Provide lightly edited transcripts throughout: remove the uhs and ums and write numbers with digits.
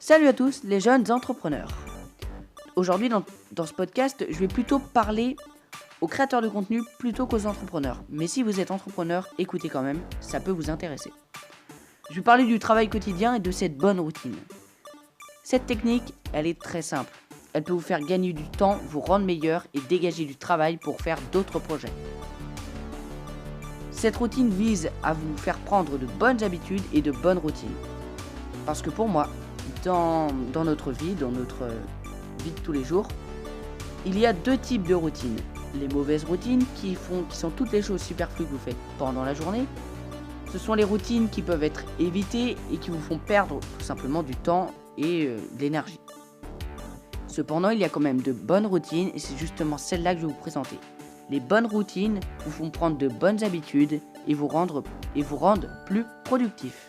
Salut à tous les jeunes entrepreneurs. Aujourd'hui dans ce podcast, je vais plutôt parler aux créateurs de contenu plutôt qu'aux entrepreneurs. Mais si vous êtes entrepreneur, écoutez quand même, ça peut vous intéresser. Je vais parler du travail quotidien et de cette bonne routine. Cette technique, elle est très simple. Elle peut vous faire gagner du temps, vous rendre meilleur et dégager du travail pour faire d'autres projets. Cette routine vise à vous faire prendre de bonnes habitudes et de bonnes routines. Parce que pour moi, dans notre vie de tous les jours, il y a deux types de routines. Les mauvaises routines qui sont toutes les choses superflues que vous faites pendant la journée. Ce sont les routines qui peuvent être évitées et qui vous font perdre tout simplement du temps et de l'énergie. Cependant, il y a quand même de bonnes routines et c'est justement celle-là que je vais vous présenter. Les bonnes routines vous font prendre de bonnes habitudes et vous rendent plus productif.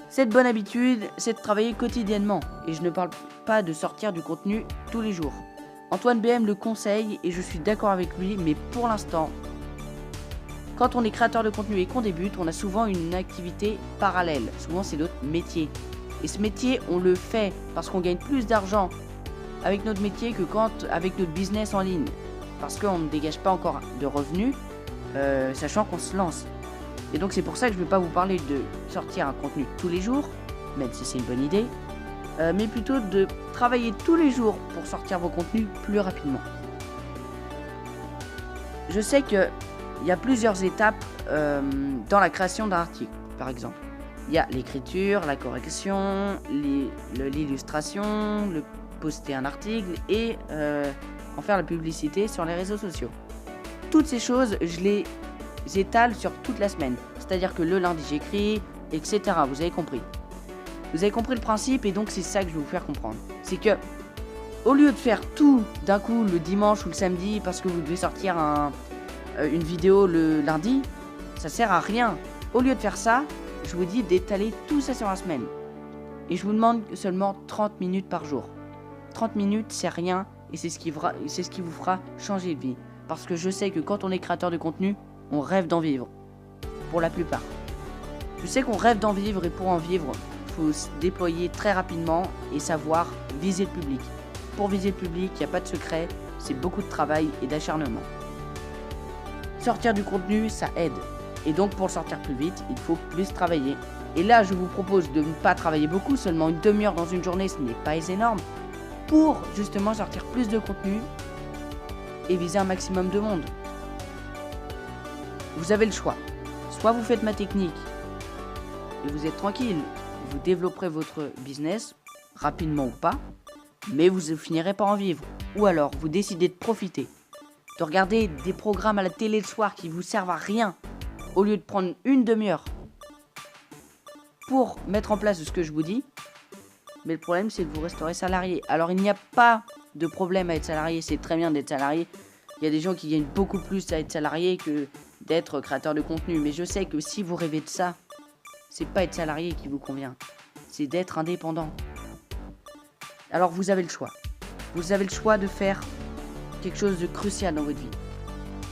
Cette bonne habitude, c'est de travailler quotidiennement et je ne parle pas de sortir du contenu tous les jours. Antoine BM le conseille et je suis d'accord avec lui, mais pour l'instant, quand on est créateur de contenu et qu'on débute, on a souvent une activité parallèle. Souvent, c'est notre métier. Et ce métier, on le fait parce qu'on gagne plus d'argent avec notre métier que avec notre business en ligne. Parce qu'on ne dégage pas encore de revenus, sachant qu'on se lance. Et donc c'est pour ça que je ne vais pas vous parler de sortir un contenu tous les jours, même si c'est une bonne idée, mais plutôt de travailler tous les jours pour sortir vos contenus plus rapidement. Je sais qu'il y a plusieurs étapes dans la création d'un article, par exemple. Il y a l'écriture, la correction, l'illustration, le poster un article et en faire la publicité sur les réseaux sociaux. Toutes ces choses, je les étale sur toute la semaine. C'est-à-dire que le lundi j'écris, etc. Vous avez compris. Vous avez compris le principe et donc c'est ça que je vais vous faire comprendre. C'est que, au lieu de faire tout d'un coup le dimanche ou le samedi parce que vous devez sortir une vidéo le lundi, ça sert à rien. Au lieu de faire ça, je vous dis d'étaler tout ça sur la semaine. Et je vous demande seulement 30 minutes par jour. 30 minutes, c'est rien et c'est ce qui vous fera changer de vie. Parce que je sais que quand on est créateur de contenu, on rêve d'en vivre. Pour la plupart. Je sais qu'on rêve d'en vivre et pour en vivre, il faut se déployer très rapidement et savoir viser le public. Pour viser le public, il n'y a pas de secret, c'est beaucoup de travail et d'acharnement. Sortir du contenu, ça aide. Et donc pour le sortir plus vite, il faut plus travailler. Et là, je vous propose de ne pas travailler beaucoup, seulement une demi-heure dans une journée, ce n'est pas énorme, pour justement sortir plus de contenu et viser un maximum de monde. Vous avez le choix. Soit vous faites ma technique et vous êtes tranquille, vous développerez votre business, rapidement ou pas, mais vous finirez par en vivre. Ou alors, vous décidez de profiter, de regarder des programmes à la télé le soir qui vous servent à rien, au lieu de prendre une demi-heure pour mettre en place ce que je vous dis. Mais le problème, c'est que vous resterez salarié. Alors, il n'y a pas de problème à être salarié, c'est très bien d'être salarié. Il y a des gens qui gagnent beaucoup plus à être salarié que d'être créateur de contenu. Mais je sais que si vous rêvez de ça, c'est pas être salarié qui vous convient. C'est d'être indépendant. Alors vous avez le choix. Vous avez le choix de faire quelque chose de crucial dans votre vie.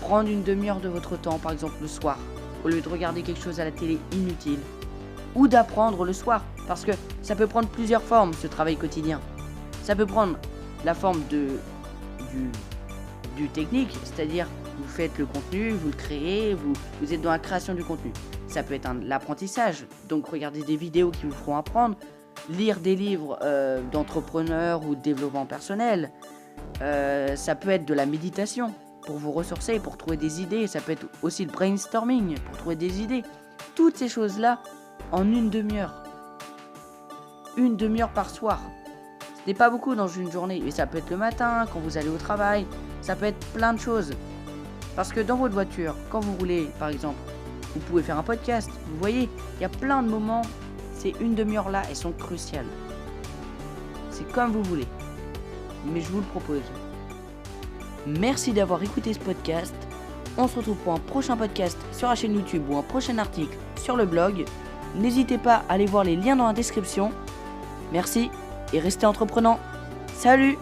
Prendre une demi-heure de votre temps, par exemple le soir, au lieu de regarder quelque chose à la télé inutile. Ou d'apprendre le soir. Parce que ça peut prendre plusieurs formes, ce travail quotidien. Ça peut prendre la forme du technique, c'est-à-dire vous faites le contenu, vous le créez, vous êtes dans la création du contenu. Ça peut être l'apprentissage, donc regardez des vidéos qui vous feront apprendre, lire des livres d'entrepreneurs ou de développement personnel. Ça peut être de la méditation pour vous ressourcer, pour trouver des idées. Ça peut être aussi le brainstorming pour trouver des idées. Toutes ces choses-là en une demi-heure. Une demi-heure par soir. Ce n'est pas beaucoup dans une journée, et ça peut être le matin, quand vous allez au travail, ça peut être plein de choses. Parce que dans votre voiture, quand vous roulez par exemple, vous pouvez faire un podcast, vous voyez, il y a plein de moments, ces une demi-heure là, elles sont cruciales. C'est comme vous voulez, mais je vous le propose. Merci d'avoir écouté ce podcast, on se retrouve pour un prochain podcast sur la chaîne YouTube ou un prochain article sur le blog. N'hésitez pas à aller voir les liens dans la description. Merci et restez entreprenants. Salut!